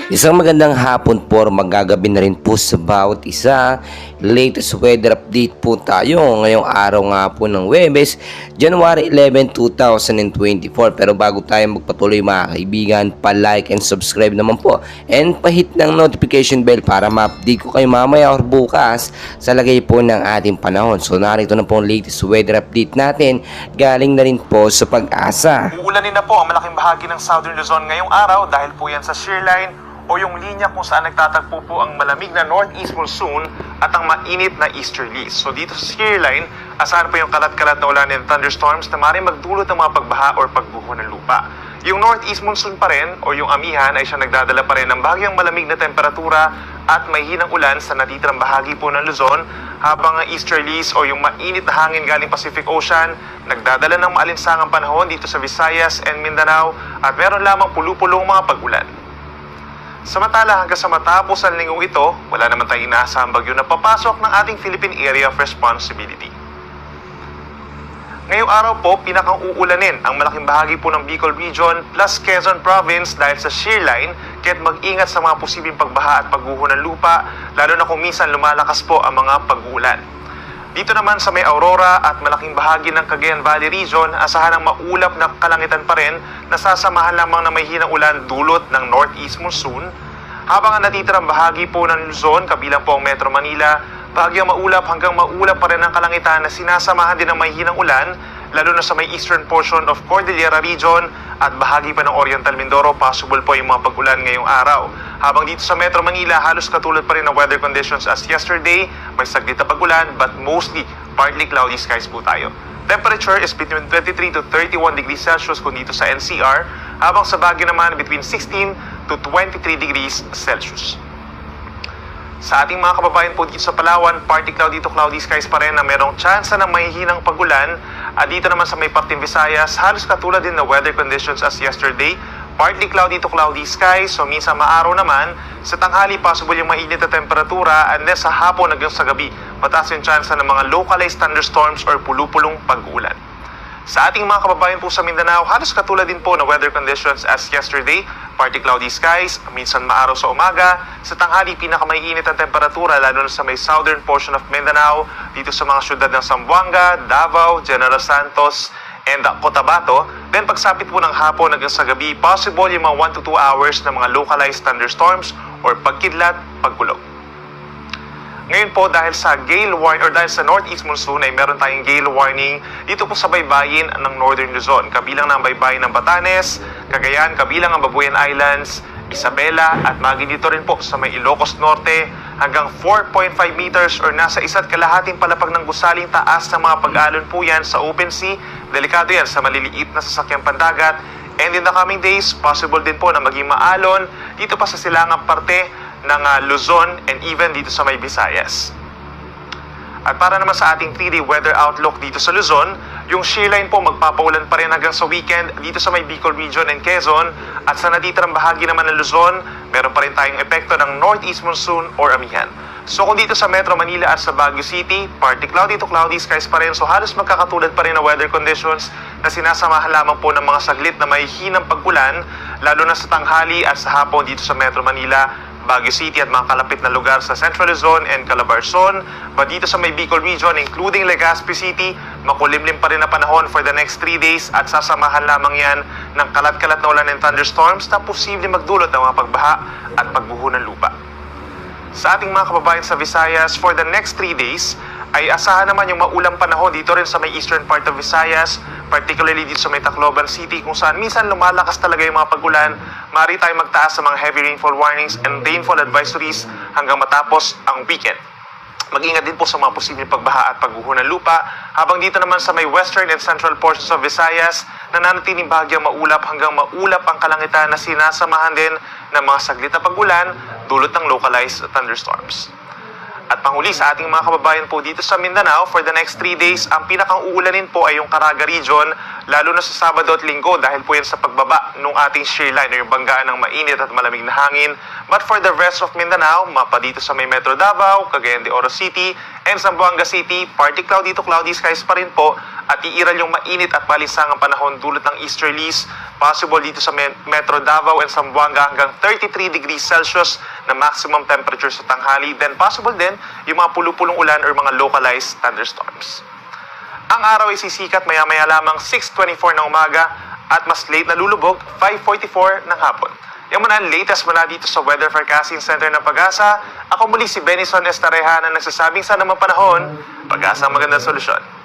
Isang magandang hapon po, magagabi na rin po sa bawat isa. Latest weather update po tayo ngayong araw nga po ng Huwebes, January 11, 2024. Pero bago tayo magpatuloy mga kaibigan, pa-like and subscribe naman po. And pa-hit ng notification bell para ma-update ko kayo mamaya or bukas sa lagay po ng ating panahon. So narito na po ang latest weather update natin. Galing na rin po sa Pag-asa. Uulanin na po ang malaking bahagi ng Southern Luzon ngayong araw dahil po yan sa shear line o yung linya kung saan nagtatagpo po ang malamig na northeast monsoon at ang mainit na easterlies. So dito sa shear line, asahan po yung kalat-kalat na ulan and thunderstorms na maaaring magdulot ng mga pagbaha or pagbuho ng lupa. Yung northeast monsoon pa rin o yung amihan ay siya nagdadala pa rin ng bahagyang malamig na temperatura at may hinang ulan sa natitirang bahagi po ng Luzon, habang ang easterlies o yung mainit na hangin galing Pacific Ocean nagdadala ng maalinsangang panahon dito sa Visayas and Mindanao at meron lamang pulu-pulong mga pag-ulan. Samantala, hanggang sa matapos ang linggong ito, wala naman tayong inaasahang bagyo na papasok ng ating Philippine Area of Responsibility. Ngayong araw po, pinakang uulanin ang malaking bahagi po ng Bicol Region plus Quezon Province dahil sa shear line, kaya't mag-ingat sa mga posibleng pagbaha at pagguho ng lupa, lalo na kung minsan lumalakas po ang mga pag-uulan. Dito naman sa may Aurora at malaking bahagi ng Cagayan Valley Region, asahan ang maulap na kalangitan pa rin na sasamahan lamang na may hinang ulan dulot ng northeast monsoon. Habang ang natitirang bahagi po ng Luzon, kabilang po ang Metro Manila, bahagyang maulap hanggang maulap pa rin ang kalangitan na sinasamahan din ng may hinang ulan, lalo na sa may eastern portion of Cordillera Region at bahagi pa ng Oriental Mindoro, possible po yung mga pag-ulan ngayong araw. Habang dito sa Metro Manila, halos katulad pa rin ng weather conditions as yesterday, may saglit na pag-ulan but mostly partly cloudy skies po tayo. Temperature is between 23 to 31 degrees Celsius kung dito sa NCR, habang sa Baguio naman between 16 to 23 degrees Celsius. Sa ating mga kababayan po dito sa Palawan, partly cloudy to cloudy skies pa rin na merong tsansa ng mahihinang pag-ulan. At dito naman sa may parteng Visayas, halos katulad din na weather conditions as yesterday, partly cloudy to cloudy skies, so minsan maaraw naman. Sa tanghali, possible yung mainit na temperatura, and then sa hapon hanggang sa gabi, mataas yung tsansa ng mga localized thunderstorms or pulu-pulong pag-uulan. Sa ating mga kababayan po sa Mindanao, halos katulad din po na weather conditions as yesterday, partly cloudy skies, minsan maaraw sa umaga. Sa tanghali, pinakamainit ang temperatura lalo na sa may southern portion of Mindanao, dito sa mga syudad ng Zamboanga, Davao, General Santos, and Cotabato. Then pagsapit po ng hapon hanggang sa gabi, possible yung mga 1 to 2 hours na mga localized thunderstorms or pagkidlat, pagkulog. Ngayon po, dahil sa gale warning or dahil sa northeast monsoon ay meron tayong gale warning dito po sa baybayin ng Northern Luzon. Kabilang ng baybayin ng Batanes, Cagayan, kabilang ang Babuyan Islands, Isabela at maging dito rin po sa may Ilocos Norte hanggang 4.5 meters or nasa 1.5 palapag ng gusaling taas ng mga pag-alon po yan sa open sea. Delikado yan sa maliliit na sasakyang pandagat. And in the coming days, possible din po na maging maalon dito pa sa silangang parte ng Luzon and even dito sa may Visayas. At para naman sa ating 3-day weather outlook dito sa Luzon, yung shear line po magpapaulan pa rin hanggang sa weekend dito sa may Bicol Region and Quezon, at sa natitirang bahagi naman ng Luzon, meron pa rin tayong epekto ng northeast monsoon or amihan. So kung dito sa Metro Manila at sa Baguio City, partly cloudy to cloudy skies pa rin, so halos magkakatulad pa rin na weather conditions na sinasamahan lamang po ng mga saglit na may hinang pag-ulan, lalo na sa tanghali at sa hapon dito sa Metro Manila, Baguio City at mga kalapit na lugar sa Central Luzon and Calabarzon. But dito sa may Bicol Region, including Legazpi City, makulimlim pa rin na panahon for the next 3 days at sasamahan lamang yan ng kalat-kalat na ulan and thunderstorms na posibleng magdulot ng mga pagbaha at pagbuho ng lupa. Sa ating mga kababayan sa Visayas, for the next 3 days, ay asahan naman yung maulang panahon dito rin sa may eastern part of Visayas, particularly dito sa may Tacloban City, kung saan minsan lumalakas talaga yung mga pag-ulan. Maaari tayong magtaas sa mga heavy rainfall warnings and rainfall advisories hanggang matapos ang weekend. Mag-ingat din po sa mga posibleng pagbaha at pagguho ng lupa, habang dito naman sa may western and central portions of Visayas, nananatiling bahagyang maulap hanggang maulap ang kalangitan na sinasamahan din ng mga saglit na pag-ulan dulot ng localized thunderstorms. At panghuli sa ating mga kababayan po dito sa Mindanao, for the next 3 days, ang pinakang uulanin po ay yung Caraga Region, lalo na sa Sabado at Linggo dahil po yan sa pagbaba ng ating shear line o yung banggaan ng mainit at malamig na hangin. But for the rest of Mindanao, mapa dito sa may Metro Davao, Cagayan de Oro City, and Zamboanga City, partly cloudy to cloudy skies pa rin po at iiral yung mainit at malinsangang panahon dulot ng easterlies. Possible dito sa Metro Davao and Zamboanga hanggang 33 degrees Celsius na maximum temperature sa tanghali. Then possible din yung mga pulupulong ulan or mga localized thunderstorms. Ang araw ay sisikat maya-maya lamang 6:24 ng umaga at mas late na lulubog 5:44 ng hapon. Yan muna ang latest mula dito sa Weather Forecasting Center ng Pag-asa. Ako muli si Benison Estareha na nagsasabing sana naman panahon, Pag-asa ang magandang solusyon.